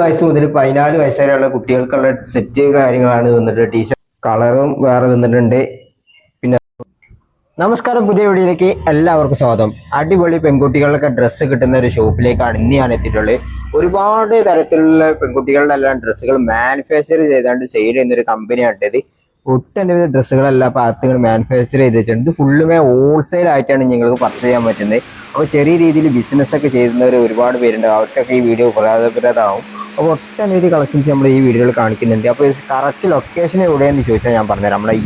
വയസ്സ് മുതൽ 14 വയസ്സ് വരെയുള്ള കുട്ടികൾക്കുള്ള സെറ്റ് കാര്യങ്ങളാണ് വന്നിട്ട്. ടീഷർട്ട് കളറും വേറെ വന്നിട്ടുണ്ട്. പിന്നെ നമസ്കാരം, പുതിയ വീഡിയോയിലേക്ക് എല്ലാവർക്കും സ്വാഗതം. അടിപൊളി പെൺകുട്ടികളുടെ ഡ്രസ്സ് കിട്ടുന്ന ഒരു ഷോപ്പിലേക്കാണ് ഇന്ന് ഞാൻ എത്തിയിട്ടുള്ളത്. ഒരുപാട് തരത്തിലുള്ള പെൺകുട്ടികളുടെ എല്ലാം ഡ്രസ്സുകൾ മാനുഫാക്ചർ ചെയ്താണ്ട് സെയിൽ ചെയ്യുന്ന ഒരു കമ്പനിയാണ് ഇത്. ഒട്ടനവധി ഡ്രസ്സുകളെല്ലാം ഭാഗത്തുകൾ മാനുഫാക്ചർ ചെയ്ത് വെച്ചിട്ടുണ്ട്. ഇത് ഫുള്ളുമേ ഹോൾസെയിൽ ആയിട്ടാണ് നിങ്ങൾക്ക് പർച്ചേസ് ചെയ്യാൻ പറ്റുന്നത്. അപ്പോൾ ചെറിയ രീതിയിൽ ബിസിനസ് ഒക്കെ ചെയ്യുന്നവർ ഒരുപാട് പേരുണ്ട്. അവർക്കൊക്കെ ഈ വീഡിയോ ഉപകാരപ്രദമാവും. അപ്പോൾ ഒട്ടനവധി കളക്ഷൻസ് നമ്മൾ ഈ വീഡിയോയിൽ കാണിക്കുന്നുണ്ട്. അപ്പോൾ കറക്റ്റ് ലൊക്കേഷൻ എവിടെയെന്ന് ചോദിച്ചാൽ ഞാൻ പറഞ്ഞുതരാം. നമ്മുടെ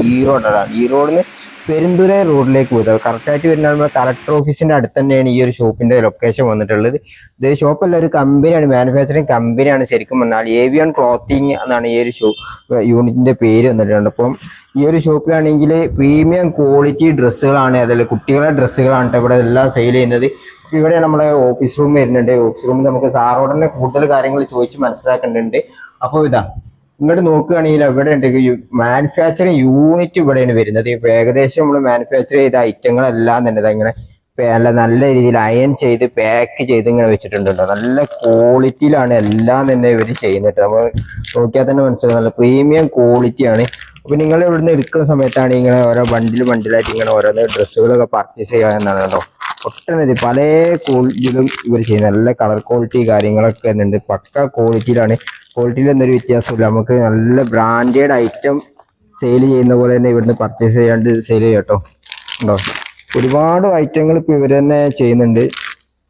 ഈറോഡിൽ നിന്ന് പെരുന്തുര റോഡിലേക്ക് പോയത് കറക്റ്റായിട്ട് വരുന്ന നമ്മുടെ കളക്ടർ ഓഫീസിന്റെ അടുത്ത് തന്നെയാണ് ഈ ഒരു ഷോപ്പിന്റെ ലൊക്കേഷൻ വന്നിട്ടുള്ളത്. ഇത് ഷോപ്പല്ല, ഒരു കമ്പനിയാണ്, മാനുഫാക്ചറിങ് കമ്പനിയാണ്. ശരിക്കും പറഞ്ഞാൽ ഏവിയൻ ക്ലോത്തിങ് എന്നാണ് ഈ ഒരു യൂണിറ്റിന്റെ പേര് വന്നിട്ടുണ്ട്. അപ്പം ഈ ഒരു ഷോപ്പിലാണെങ്കിൽ പ്രീമിയം ക്വാളിറ്റി ഡ്രസ്സുകളാണ്, അതല്ല കുട്ടികളുടെ ഡ്രസ്സുകളാണ് ഇവിടെ എല്ലാം സെയിൽ ചെയ്യുന്നത്. ഇവിടെ നമ്മുടെ ഓഫീസ് റൂം വരുന്നുണ്ട്. ഓഫീസ് റൂമിൽ നമുക്ക് സാറോടനെ കൂടുതൽ കാര്യങ്ങൾ ചോദിച്ച് മനസ്സിലാക്കേണ്ടതുണ്ട്. അപ്പോൾ ഇങ്ങോട്ട് നോക്കുകയാണെങ്കിൽ ഇവിടെ ഉണ്ടെങ്കിൽ മാനുഫാക്ചറിങ് യൂണിറ്റ് ഇവിടെയാണ് വരുന്നത്. ഇപ്പൊ ഏകദേശം നമ്മൾ മാനുഫാക്ചർ ചെയ്ത ഐറ്റങ്ങളെല്ലാം തന്നെ ഇങ്ങനെ നല്ല രീതിയിൽ അയൺ ചെയ്ത് പാക്ക് ചെയ്ത് ഇങ്ങനെ വെച്ചിട്ടുണ്ട്. നല്ല ക്വാളിറ്റിയിലാണ് എല്ലാം തന്നെ ഇവർ ചെയ്യുന്നത്. നമ്മൾ നോക്കിയാൽ തന്നെ മനസ്സിലാവും, നല്ല പ്രീമിയം ക്വാളിറ്റിയാണ്. അപ്പൊ നിങ്ങൾ ഇവിടുന്ന് എടുക്കുന്ന സമയത്താണ് ഇങ്ങനെ ഓരോ ബണ്ടിലായിട്ട് ഇങ്ങനെ ഓരോന്ന് ഡ്രസ്സുകളൊക്കെ പർച്ചേസ് ചെയ്യാമെന്നാണ് കേട്ടോ. ഒട്ടനവധി പല ക്വാളിറ്റിയിലും ഇവർ ചെയ്യുന്നത്. നല്ല കളർ ക്വാളിറ്റി കാര്യങ്ങളൊക്കെ ഉണ്ട്. പക്ക ക്വാളിറ്റിയിലാണ്. ക്വാളിറ്റിയിൽ എന്തൊരു വ്യത്യാസമില്ല. നമുക്ക് നല്ല ബ്രാൻഡഡ് ഐറ്റം സെയിൽ ചെയ്യുന്ന പോലെ തന്നെ ഇവിടുന്ന് പർച്ചേസ് ചെയ്യാണ്ട് സെയിൽ ചെയ്യാം കേട്ടോ. ഉണ്ടോ, ഒരുപാട് ഐറ്റങ്ങൾ ഇപ്പോൾ ഇവർ തന്നെ ചെയ്യുന്നുണ്ട്.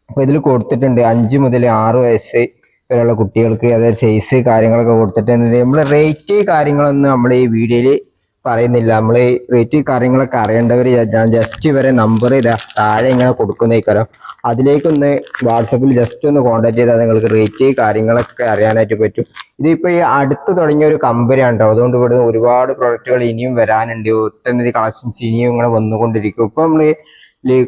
അപ്പോൾ ഇതിൽ കൊടുത്തിട്ടുണ്ട് 5 മുതൽ 6 വയസ്സ് വരെയുള്ള കുട്ടികൾക്ക് അതായത് സൈസ് കാര്യങ്ങളൊക്കെ കൊടുത്തിട്ടുണ്ട്. നമ്മൾ റേറ്റ് കാര്യങ്ങളൊന്നും നമ്മൾ ഈ വീഡിയോയിൽ പറയുന്നില്ല. നമ്മൾ റേറ്റ് കാര്യങ്ങളൊക്കെ അറിയേണ്ടവർ ഞാൻ ജസ്റ്റ് ഇവരെ നമ്പർ താഴെ ഇങ്ങനെ കൊടുക്കുന്നേക്കാരം അതിലേക്കൊന്ന് വാട്സപ്പിൽ ജസ്റ്റ് ഒന്ന് കോൺടാക്ട് ചെയ്താൽ നിങ്ങൾക്ക് റേറ്റ് കാര്യങ്ങളൊക്കെ അറിയാനായിട്ട് പറ്റും. ഇതിപ്പോൾ ഈ അടുത്ത് തുടങ്ങിയ ഒരു കമ്പനിയാണ് കേട്ടോ. അതുകൊണ്ട് ഇവിടെ ഒരുപാട് പ്രൊഡക്റ്റുകൾ ഇനിയും വരാനുണ്ട്. ഒട്ടനവധി കളക്ഷൻസ് ഇനിയും ഇങ്ങനെ വന്നുകൊണ്ടിരിക്കും. ഇപ്പം നമ്മൾ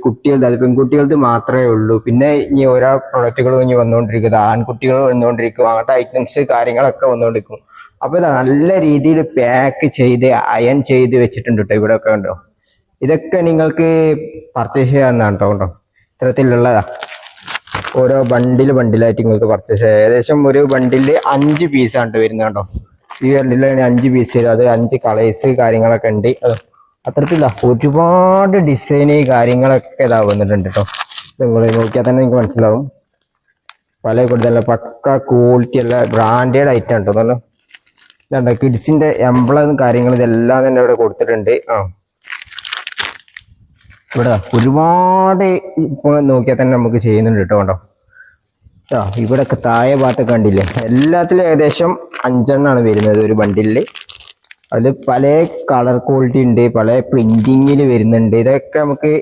കുട്ടികളുടെ അത് പെൺകുട്ടികൾക്ക് മാത്രമേ ഉള്ളൂ. പിന്നെ ഇനി ഓരോ പ്രൊഡക്റ്റുകളും ഇനി വന്നുകൊണ്ടിരിക്കുന്നത് ആൺകുട്ടികൾ വന്നുകൊണ്ടിരിക്കും. അങ്ങനത്തെ ഐറ്റംസ് കാര്യങ്ങളൊക്കെ വന്നുകൊണ്ടിരിക്കും. അപ്പോൾ നല്ല രീതിയിൽ പാക്ക് ചെയ്ത് അയൺ ചെയ്ത് വെച്ചിട്ടുണ്ട് കേട്ടോ. ഇവിടെ ഒക്കെ ഉണ്ടോ, ഇതൊക്കെ നിങ്ങൾക്ക് പർച്ചേസ് ചെയ്യാവുന്നതാണ് കേട്ടോ. ഇത്തരത്തിലുള്ളതാ ഓരോ ബണ്ടിലായിട്ട് നിങ്ങൾക്ക് പർച്ചേസ് ചെയ്യാം. ഏകദേശം ഒരു ബണ്ടിൽ 5 പീസാണ് വരുന്നത് കേട്ടോ. ഈ ബണ്ടിലാണ് 5 പീസ് വരും. അത് 5 കളേഴ്സ് കാര്യങ്ങളൊക്കെ ഉണ്ട്. അത്തരത്തില്ല ഒരുപാട് ഡിസൈന് കാര്യങ്ങളൊക്കെ വന്നിട്ടുണ്ട് കേട്ടോ. നിങ്ങൾ നോക്കിയാൽ തന്നെ നിങ്ങൾക്ക് മനസ്സിലാവും. പല കൂടുതൽ പക്ക ക്വാളിറ്റി അല്ല ബ്രാൻഡഡ് ഐറ്റം ഉണ്ടോ. നല്ല കിഡ്സിന്റെ എംബ്ലം കാര്യങ്ങൾ ഇതെല്ലാം തന്നെ ഇവിടെ കൊടുത്തിട്ടുണ്ട്. ഇവിടെ ഒരുപാട് ഇപ്പൊ നോക്കിയാൽ തന്നെ നമുക്ക് ചെയ്യുന്നുണ്ട് കേട്ടോ. കണ്ടോ ഇവിടെയൊക്കെ താഴെ ഭാഗത്തൊക്കെ കണ്ടില്ലേ, എല്ലാത്തിലും ഏകദേശം 5 എണ്ണമാണ് വരുന്നത് ഒരു ബണ്ടിലിൽ. അതിൽ പല കളർ ക്വാളിറ്റി ഉണ്ട്, പല പ്രിന്റിങ്ങിൽ വരുന്നുണ്ട്. ഇതൊക്കെ നമുക്ക്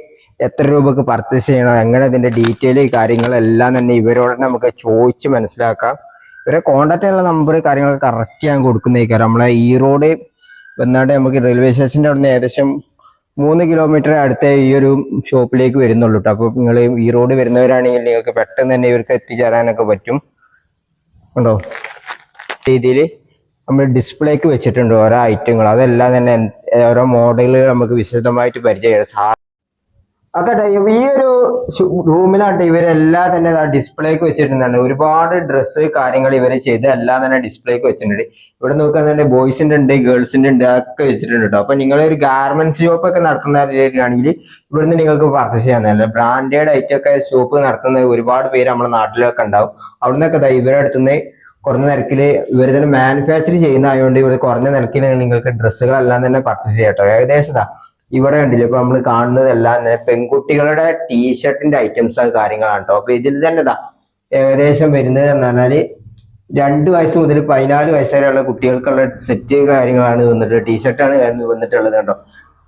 എത്ര രൂപക്ക് പർച്ചേസ് ചെയ്യണം, എങ്ങനെ ഇതിന്റെ ഡീറ്റെയിൽ കാര്യങ്ങളെല്ലാം തന്നെ ഇവരോട് നമുക്ക് ചോദിച്ച് മനസ്സിലാക്കാം. ഇവരെ കോൺടാക്ട് ചെയ്യാനുള്ള നമ്പർ കാര്യങ്ങളൊക്കെ കറക്റ്റ് ഞാൻ കൊടുക്കുന്നേക്കാരം. നമ്മളെ ഈറോഡ് വന്നാണ്ട് നമുക്ക് റെയിൽവേ സ്റ്റേഷൻ്റെ അവിടെ നിന്ന് ഏകദേശം 3 കിലോമീറ്റർ അടുത്തേ ഈ ഒരു ഷോപ്പിലേക്ക് വരുന്നുള്ളൂ കേട്ടോ. അപ്പോൾ നിങ്ങൾ ഈറോഡ് വരുന്നവരാണെങ്കിൽ നിങ്ങൾക്ക് പെട്ടെന്ന് തന്നെ ഇവർക്ക് എത്തിച്ചേരാനൊക്കെ പറ്റും. ഉണ്ടോ രീതിയിൽ നമ്മൾ ഡിസ്പ്ലേക്ക് വെച്ചിട്ടുണ്ട് ഓരോ ഐറ്റങ്ങൾ. അതെല്ലാം തന്നെ ഓരോ മോഡലുകൾ നമുക്ക് വിശദമായിട്ട് പരിചയം. അതെ, ഈ ഒരു റൂമിലാട്ടെ ഇവരെല്ലാം തന്നെ ഡിസ്പ്ലേക്ക് വെച്ചിട്ടുണ്ടാണ്. ഒരുപാട് ഡ്രസ്സ് കാര്യങ്ങൾ ഇവരെ ചെയ്ത് എല്ലാം തന്നെ ഡിസ്പ്ലേക്ക് വെച്ചിട്ടുണ്ട്. ഇവിടെ നോക്കാൻ തന്നെ ബോയ്സിന്റെ ഉണ്ട്, ഗേൾസിന്റെ ഉണ്ട്, അതൊക്കെ വെച്ചിട്ടുണ്ട് കേട്ടോ. അപ്പൊ നിങ്ങൾ ഒരു ഗാർമെന്റ്സ് ഷോപ്പ് ഒക്കെ നടത്തുന്നവരാണെങ്കിൽ ഇവിടുന്ന് നിങ്ങൾക്ക് പർച്ചേസ് ചെയ്യാൻ ബ്രാൻഡഡ് ഐറ്റം ഒക്കെ ഷോപ്പ് നടത്തുന്ന ഒരുപാട് പേര് നമ്മുടെ നാട്ടിലൊക്കെ ഉണ്ടാവും. അവിടുന്നൊക്കെ ഇവരുടെ അടുത്തുനിന്ന് കുറഞ്ഞ നിരക്കില് ഇവർ തന്നെ മാനുഫാക്ചർ ചെയ്യുന്നതായതുകൊണ്ട് ഇവിടെ കുറഞ്ഞ നിരക്കിൽ നിങ്ങൾക്ക് ഡ്രസ്സുകളെല്ലാം തന്നെ പർച്ചേസ് ചെയ്യാം കേട്ടോ. ഏകദേശം ഇവിടെ കണ്ടില്ല, ഇപ്പൊ നമ്മൾ കാണുന്നതെല്ലാം പെൺകുട്ടികളുടെ ടീഷർട്ടിന്റെ ഐറ്റംസ് കാര്യങ്ങളാണ് കേട്ടോ. അപ്പൊ ഇതിൽ തന്നെ ഏകദേശം വരുന്നത് എന്ന് പറഞ്ഞാല് 2 വയസ്സ് മുതൽ 14 വയസ്സ് വരെയുള്ള കുട്ടികൾക്കുള്ള സെറ്റ് കാര്യങ്ങളാണ് വന്നിട്ട് ടീഷർട്ടാണ് വന്നിട്ടുള്ളത് കേട്ടോ.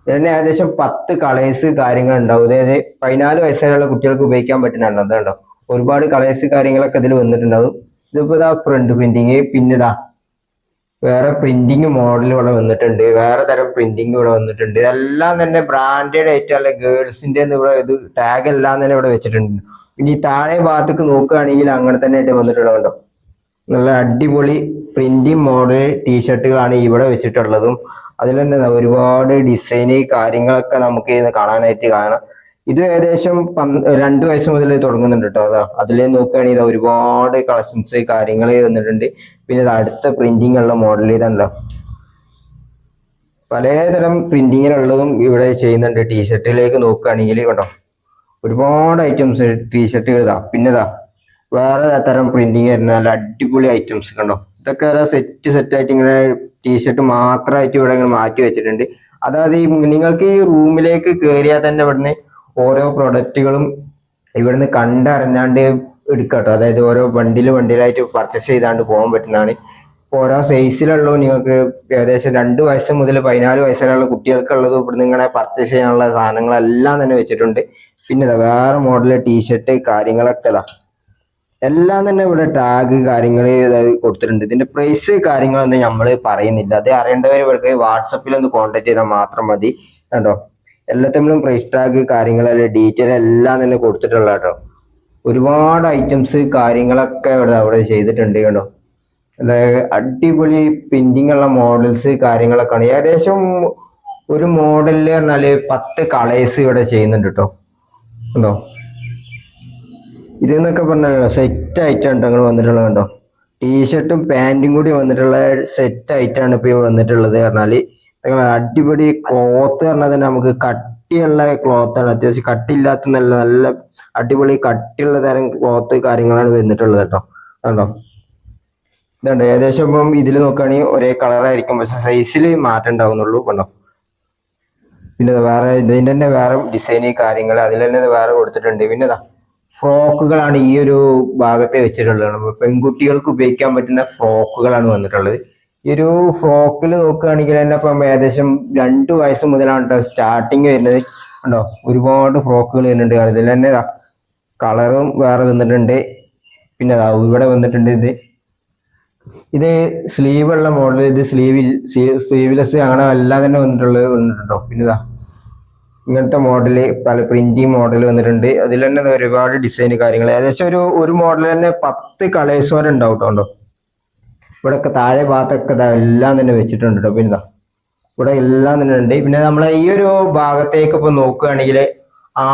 ഇതിന് ഏകദേശം 10 കളേഴ്സ് കാര്യങ്ങൾ ഉണ്ടാവും. അതായത് 14 വയസ്സ് വരെയുള്ള കുട്ടികൾക്ക് ഉപയോഗിക്കാൻ പറ്റുന്നുണ്ടോ അതുണ്ടോ. ഒരുപാട് കളേഴ്സ് കാര്യങ്ങളൊക്കെ ഇതിൽ വന്നിട്ടുണ്ടാവും. ഇതിപ്പോ ഫ്രണ്ട് പ്രിന്റിങ്, പിന്നെ വേറെ പ്രിന്റിങ് മോഡൽ ഇവിടെ വന്നിട്ടുണ്ട്, വേറെ തരം പ്രിന്റിങ് ഇവിടെ വന്നിട്ടുണ്ട്. ഇതെല്ലാം തന്നെ ബ്രാൻഡഡ് ആയിട്ടുള്ള ഗേൾസിന്റെ ഇവിടെ ഇത് ടാഗ് എല്ലാം തന്നെ ഇവിടെ വെച്ചിട്ടുണ്ട്. പിന്നെ ഈ താഴെ ഭാഗത്തേക്ക് നോക്കുകയാണെങ്കിൽ അങ്ങനെ തന്നെ ആയിട്ട് വന്നിട്ടുള്ളതുണ്ടോ. നല്ല അടിപൊളി പ്രിന്റിങ് മോഡൽ ടീഷർട്ടുകളാണ് ഇവിടെ വെച്ചിട്ടുള്ളതും. അതിൽ തന്നെ ഒരുപാട് ഡിസൈന് കാര്യങ്ങളൊക്കെ നമുക്ക് കാണാനായിട്ട് കാണാം. ഇത് ഏകദേശം 2 വയസ്സ് മുതൽ തുടങ്ങുന്നുണ്ട് കേട്ടോ. അതാ അതിലേ നോക്കുകയാണെങ്കിൽ ഒരുപാട് കളക്ഷൻസ് കാര്യങ്ങൾ വന്നിട്ടുണ്ട്. പിന്നെ ഇത് അടുത്ത പ്രിന്റിംഗ് ഉള്ള മോഡൽ ഇതാണല്ലോ, പലതരം പ്രിന്റിങ്ങിലുള്ളതും ഇവിടെ ചെയ്യുന്നുണ്ട്. ടീഷർട്ടിലേക്ക് നോക്കുകയാണെങ്കിൽ കേട്ടോ ഒരുപാട് ഐറ്റംസ് ടീഷർട്ടുകൾ ഇതാ. പിന്നെ ഇതാ വേറെ തരം പ്രിന്റിങ് വരുന്ന നല്ല അടിപൊളി ഐറ്റംസ് കണ്ടോ. ഇതൊക്കെ സെറ്റ് ആയിട്ട് ഇങ്ങനെ ടീഷർട്ട് മാത്രമായിട്ട് ഇവിടെ ഇങ്ങനെ മാറ്റി വെച്ചിട്ടുണ്ട്. അതായത് നിങ്ങൾക്ക് ഈ റൂമിലേക്ക് കയറിയാൽ തന്നെ ഇവിടുന്ന് ഓരോ പ്രൊഡക്റ്റുകളും ഇവിടുന്ന് കണ്ടറിഞ്ഞാണ്ട് എടുക്കാട്ടോ. അതായത് ഓരോ ബണ്ടിലായിട്ട് പർച്ചേസ് ചെയ്താണ്ട് പോകാൻ പറ്റുന്നതാണ്. ഓരോ സൈസിലുള്ളൂ. നിങ്ങൾക്ക് ഏകദേശം 2 വയസ്സ് മുതൽ 14 വയസ്സിലുള്ള കുട്ടികൾക്കുള്ളത് ഇവിടുന്ന് ഇങ്ങനെ പർച്ചേസ് ചെയ്യാനുള്ള സാധനങ്ങളെല്ലാം തന്നെ വെച്ചിട്ടുണ്ട്. പിന്നെ വേറെ മോഡല് ടീഷർട്ട് കാര്യങ്ങളൊക്കെ എല്ലാം തന്നെ ഇവിടെ ടാഗ് കാര്യങ്ങൾ കൊടുത്തിട്ടുണ്ട്. ഇതിന്റെ പ്രൈസ് കാര്യങ്ങളൊന്നും നമ്മൾ പറയുന്നില്ല. അത് അറിയേണ്ടവർ ഇവർക്ക് വാട്സപ്പിൽ ഒന്ന് കോൺടാക്ട് ചെയ്താൽ മാത്രം മതി കേട്ടോ. എല്ലാത്തിനും പ്രൈസ് ടാഗ് കാര്യങ്ങളെല്ലാം ഡീറ്റെയിൽ എല്ലാം തന്നെ കൊടുത്തിട്ടുള്ള കേട്ടോ. ഒരുപാട് ഐറ്റംസ് കാര്യങ്ങളൊക്കെ അവിടെ ചെയ്തിട്ടുണ്ട് കേട്ടോ. അതായത് അടിപൊളി പ്രിന്റിംഗ് ഉള്ള മോഡൽസ് കാര്യങ്ങളൊക്കെ ആണ്. ഏകദേശം ഒരു മോഡലിൽ പറഞ്ഞാല് 10 കളേഴ്സ് ഇവിടെ ചെയ്യുന്നുണ്ട് കേട്ടോ. ഉണ്ടോ ഇതെന്നൊക്കെ പറഞ്ഞല്ലോ സെറ്റ് ആയിട്ടാണ് നിങ്ങൾ വന്നിട്ടുള്ളത് കണ്ടോ. ടീഷർട്ടും പാൻറ്റും കൂടി വന്നിട്ടുള്ള സെറ്റ് ആയിട്ടാണ് ഇപ്പൊ വന്നിട്ടുള്ളത്. പറഞ്ഞാല് അടിപൊളി ക്ലോത്ത് പറഞ്ഞാൽ തന്നെ നമുക്ക് കട്ടിയുള്ള ക്ലോത്താണ്. അത്യാവശ്യം കട്ടിയില്ലാത്ത നല്ല അടിപൊളി കട്ടിയുള്ള തരം ക്ലോത്ത് കാര്യങ്ങളാണ് വന്നിട്ടുള്ളത് കേട്ടോ. കണ്ടോ ഇതുണ്ട്. ഏകദേശം ഇപ്പം ഇതിൽ നോക്കുകയാണെങ്കിൽ ഒരേ കളറായിരിക്കും, പക്ഷെ സൈസിൽ മാറ്റം ഉണ്ടാവുന്നുള്ളൂ കണ്ടോ. പിന്നെ വേറെ ഇതിന്റെ തന്നെ വേറെ ഡിസൈന് കാര്യങ്ങൾ അതിൽ തന്നെ വേറെ കൊടുത്തിട്ടുണ്ട്. പിന്നെ ഫ്രോക്കുകളാണ് ഈ ഒരു ഭാഗത്തെ വെച്ചിട്ടുള്ളത്. പെൺകുട്ടികൾക്ക് ഉപയോഗിക്കാൻ പറ്റുന്ന ഫ്രോക്കുകളാണ് വന്നിട്ടുള്ളത്. ഈ ഒരു ഫ്രോക്കിൽ നോക്കുകയാണെങ്കിൽ തന്നെ ഇപ്പം ഏകദേശം 2 വയസ്സ് മുതലാണ് കേട്ടോ സ്റ്റാർട്ടിങ് വരുന്നത് കണ്ടോ. ഒരുപാട് ഫ്രോക്കുകൾ വരുന്നുണ്ട്. അതിൽ തന്നെ കളറും വേറെ വന്നിട്ടുണ്ട്. പിന്നെ ഇവിടെ വന്നിട്ടുണ്ട് ഇത് സ്ലീവ് ഉള്ള മോഡൽ, ഇത് സ്ലീവ്ലെസ് അങ്ങനെ എല്ലാം തന്നെ വന്നിട്ടുണ്ടോ. പിന്നെ ഇങ്ങനത്തെ മോഡല് പല പ്രിന്റിങ് മോഡൽ വന്നിട്ടുണ്ട്. അതിൽ തന്നെ ഒരുപാട് ഡിസൈൻ കാര്യങ്ങൾ ഏകദേശം ഒരു മോഡൽ തന്നെ 10 കളേഴ്സ് വരെ ഉണ്ടാവും കേട്ടോ. ഇവിടെ ഒക്കെ താഴെ ഭാഗത്തൊക്കെ എല്ലാം തന്നെ വെച്ചിട്ടുണ്ട് കേട്ടോ. പിന്നെ ഇവിടെ എല്ലാം തന്നെ ഉണ്ട്. പിന്നെ നമ്മളെ ഈ ഒരു ഭാഗത്തേക്ക് ഇപ്പൊ നോക്കുകയാണെങ്കിൽ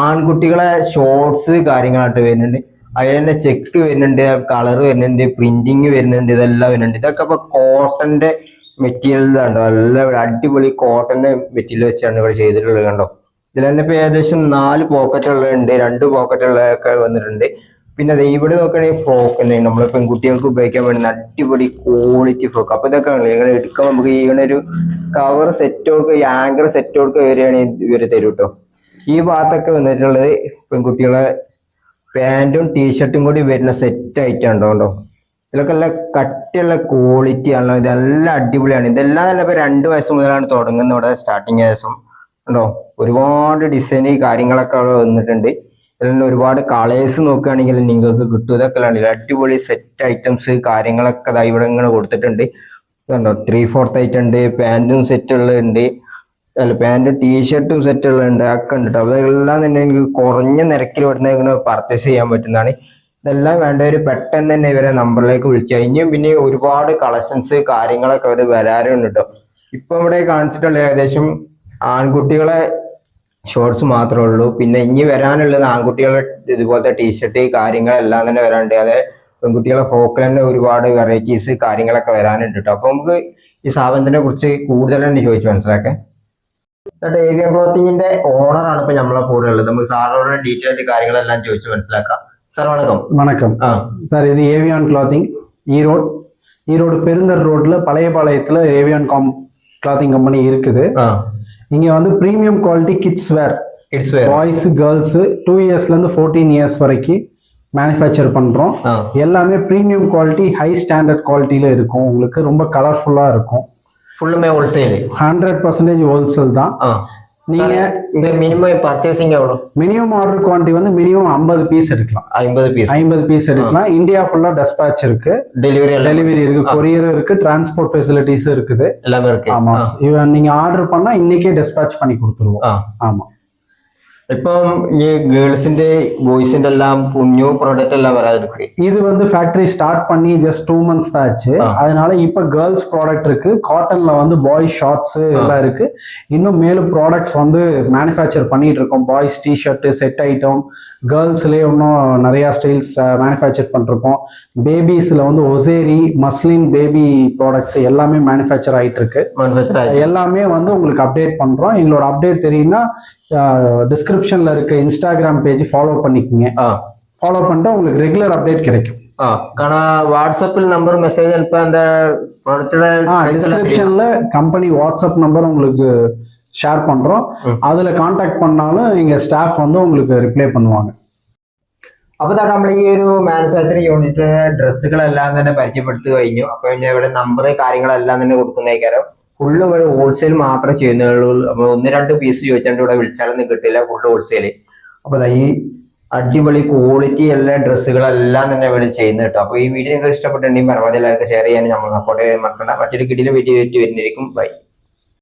ആൺകുട്ടികളെ ഷോർട്സ് കാര്യങ്ങളായിട്ട് വരുന്നുണ്ട്. അതിൽ തന്നെ ചെക്ക് വരുന്നുണ്ട്, കളർ വരുന്നുണ്ട്, പ്രിന്റിങ് വരുന്നുണ്ട്, ഇതെല്ലാം വരുന്നുണ്ട്. ഇതൊക്കെ ഇപ്പൊ കോട്ടന്റെ മെറ്റീരിയലാണ്. നല്ല അടിപൊളി കോട്ടന്റെ മെറ്റീരിയൽ വെച്ചാണ് ഇവിടെ ചെയ്തിട്ടുള്ളത് കണ്ടോ. ഇതിൽ തന്നെ ഇപ്പൊ ഏകദേശം 4 പോക്കറ്റുകളുണ്ട്, 2 പോക്കറ്റുകളൊക്കെ വന്നിട്ടുണ്ട്. പിന്നെ ഇവിടെ നോക്കുകയാണെങ്കിൽ ഫ്രോക്ക് തന്നെ നമ്മളെ പെൺകുട്ടികൾക്ക് ഉപയോഗിക്കാൻ വേണ്ടി അടിപൊളി ക്വാളിറ്റി ഫ്രോക്ക്. അപ്പൊ ഇതൊക്കെ നിങ്ങൾ എടുക്കാൻ നമുക്ക് ഇങ്ങനെ ഒരു കവർ സെറ്റ് കൊടുക്കുക, ഈ ആങ്കർ സെറ്റ് കൊടുക്കുക വരികയാണെങ്കിൽ ഇവര് തരും കേട്ടോ. ഈ ഭാഗത്തൊക്കെ വന്നിട്ടുള്ളത് പെൺകുട്ടികളെ പാൻറ്റും ടീഷർട്ടും കൂടി വരുന്ന സെറ്റ് ആയിട്ടാണ് കേട്ടോ. ഇതിലൊക്കെ നല്ല കട്ടിയുള്ള ക്വാളിറ്റി ആണല്ലോ. ഇതെല്ലാം അടിപൊളിയാണ്. ഇതെല്ലാം തന്നെ ഇപ്പൊ 2 വയസ്സ് മുതലാണ് തുടങ്ങുന്നത് ഇവിടെ സ്റ്റാർട്ടിങ് ദിവസം ഉണ്ടോ. ഒരുപാട് ഡിസൈൻ കാര്യങ്ങളൊക്കെ അവിടെ വന്നിട്ടുണ്ട്. ഇതിൽ ഒരുപാട് കളേഴ്സ് നോക്കുകയാണെങ്കിൽ നിങ്ങൾക്ക് കിട്ടും. ഇതൊക്കെ അടിപൊളി സെറ്റ് ഐറ്റംസ് കാര്യങ്ങളൊക്കെ ഇവിടെ ഇങ്ങനെ കൊടുത്തിട്ടുണ്ട് കണ്ടോ. 3/4 ആയിട്ടുണ്ട്. പാൻറ്റും സെറ്റ് ഉള്ളതുണ്ട്, അല്ല പാൻറ്റും ടീഷർട്ടും സെറ്റ് ഉള്ളതുണ്ട്, ഒക്കെ ഉണ്ട് കേട്ടോ. അതെല്ലാം തന്നെ എനിക്ക് കുറഞ്ഞ നിരക്കിൽ ഇവിടുന്ന് ഇങ്ങനെ പർച്ചേസ് ചെയ്യാൻ പറ്റുന്നതാണ്. ഇതെല്ലാം വേണ്ടവർ പെട്ടെന്ന് തന്നെ ഇവരെ നമ്പറിലേക്ക് വിളിക്കുക. ഇനിയും പിന്നെ ഒരുപാട് കളക്ഷൻസ് കാര്യങ്ങളൊക്കെ അവർ വരാറുണ്ട് കേട്ടോ. ഇപ്പൊ ഇവിടെ കാണിച്ചിട്ടുള്ള ഏകദേശം ആൺകുട്ടികളെ ഷോർട്സ് മാത്രമേ ഉള്ളൂ. പിന്നെ ഇനി വരാനുള്ളത് ആൺകുട്ടികളുടെ ഇതുപോലത്തെ ടീഷർട്ട് കാര്യങ്ങളെല്ലാം തന്നെ വരാനുണ്ട്. അതെ പെൺകുട്ടികളെ ഫ്രോക്കിൽ തന്നെ ഒരുപാട് വെറൈറ്റീസ് കാര്യങ്ങളൊക്കെ വരാനുണ്ട് കേട്ടോ. അപ്പൊ നമുക്ക് ഈ സ്ഥാപനത്തിനെ കുറിച്ച് കൂടുതൽ തന്നെ ചോദിച്ചു മനസ്സിലാക്കാം. ഏവിയൻ ക്ലോത്തിങ്ങിന്റെ ഓണറാണ് ഇപ്പൊ നമ്മളെ കൂടെ ഉള്ളത്. നമുക്ക് സാറിനോട് ഡീറ്റെയിൽ ആയിട്ട് കാര്യങ്ങളെല്ലാം ചോദിച്ചു മനസ്സിലാക്കാം. സാർ വണക്കം. வணக்கம் சார். இது ஏவியான் கிளாத்திங் ஈரோடு பெருந்தர் ரோட்ல பழையபாளையத்துல ஏவியான் கிளாத்திங் கம்பெனி இருக்குது. இங்க வந்து பிரீமியம் குவாலிட்டி கிட்ஸ் வேர் பாய்ஸ் கேர்ள்ஸ் 2 இயர்ஸ்ல இருந்து 14 இயர்ஸ் வரைக்கும் மேனுஃபேக்சர் பண்றோம். எல்லாமே பிரீமியம் குவாலிட்டி ஹை ஸ்டாண்டர்ட் குவாலிட்டியில இருக்கும். உங்களுக்கு ரொம்ப கலர்ஃபுல்லா இருக்கும். ஃபுல்லுமே ஹோல்சேல் 100% ஹோல்சேல் தான். நீங்க இந்த மினிமம் பர்ச்சேசிங் எவ்வளவு? மினிமம் ஆர்டர் குவான்டிட்டி வந்து மினிமம் 50 பீஸ் எடுக்கலாம். 50 பீஸ் எடுக்கலாம். இந்தியா ஃபுல்லா டெஸ்பாட்ச் இருக்கு, டெலிவரி இருக்கு, கொரியர் இருக்கு, டிரான்ஸ்போர்ட் ஃபெசிலிட்டிஸ் இருக்குது, எல்லாமே இருக்கு. ஆமா, நீங்க ஆர்டர் பண்ணா இன்னைக்கே டெஸ்பாட்ச் பண்ணி கொடுத்துருவோம். ஆமா. ഇപ്പം ഈ ഗേൾസിന്റെ ബോയ്സിന്റെ എല്ലാം ന്യൂ പ്രോഡക്റ്റ് എല്ലാം വരാതിருக்கு. இது வந்து ஃபேக்டரி ஸ்டார்ட் பண்ணி ஜஸ்ட் 2 months தான் ஆச்சு. அதனால இப்ப கேர்ள்ஸ் ப்ராடக்ட் இருக்கு, காட்டன்ல வந்து பாய்ஸ் ஷார்ட்ஸ் எல்லாம் இருக்கு. இன்னும் மேலும் ப்ராடக்ட்ஸ் வந்து மேனுஃபேக்சர் பண்ணிட்டு இருக்கோம். பாய்ஸ் டிஷர்ட், செட் ஐட்டம், கேர்ள்ஸ்லயே இன்னும் நிறைய ஸ்டைல்ஸ் மேனுஃபேக்சர் பண்ணிருக்கோம். பேபிஸ்ல வந்து ஒசேரி, மஸ்லின் பேபி ப்ராடக்ட்ஸ் எல்லாமே மேனுஃபேக்சர் ஆயிட்டு இருக்கு. எல்லாமே வந்து உங்களுக்கு அப்டேட் பண்றோம். எங்களோட அப்டேட் தெரியும்னா டிஸ்கிரிப்ஷன்ல இருக்க இன்ஸ்டாகிராம் பேஜ் ஃபாலோ பண்ணிக்கோங்க. ஃபாலோ பண்ணிட்டா உங்களுக்கு ரெகுலர் அப்டேட் கிடைக்கும். வாட்ஸ்அப்பில் நம்பர் மெசேஜ் அனுப்ப அந்த டிஸ்கிரிப்ஷன்ல கம்பெனி வாட்ஸ்அப் நம்பர் உங்களுக்கு ஷேர் பண்றோம். அதுல கான்டாக்ட் பண்ணாலும் எங்க ஸ்டாஃப் வந்து உங்களுக்கு ரிப்ளை பண்ணுவாங்க. അപ്പൊ നമ്മൾ ഈ ഒരു മാനുഫാക്ചറിങ് യൂണിറ്റ് ഡ്രസ്സുകളെല്ലാം തന്നെ പരിചയപ്പെടുത്തി കഴിഞ്ഞു. അപ്പൊ പിന്നെ ഇവിടെ നമ്പർ കാര്യങ്ങളെല്ലാം തന്നെ കൊടുക്കുന്നേക്കാരം. ഫുള്ള് ഇവിടെ ഹോൾസെയിൽ മാത്രമേ ചെയ്യുന്നുള്ളൂ. അപ്പൊ 1-2 പീസ് ചോദിച്ചാൽ ഇവിടെ വിളിച്ചാലൊന്നും കിട്ടില്ല, ഫുള്ള് ഹോൾസെയിൽ. അപ്പൊ ഈ അടിപൊളി ക്വാളിറ്റി എല്ലാ ഡ്രസ്സുകളെല്ലാം തന്നെ ഇവിടെ ചെയ്യുന്നത് കേട്ടോ. അപ്പൊ ഈ വീഡിയോ നിങ്ങൾക്ക് ഇഷ്ടപ്പെട്ടിട്ടുണ്ടെങ്കിൽ പരമാവധി എല്ലാവർക്കും ഷെയർ ചെയ്യാൻ നമ്മൾ സപ്പോർട്ട് ചെയ്യാൻ മറക്കണ്ട. മറ്റൊരു കിടിലൻ വീഡിയോ വരുന്നതായിരിക്കും. ബൈ.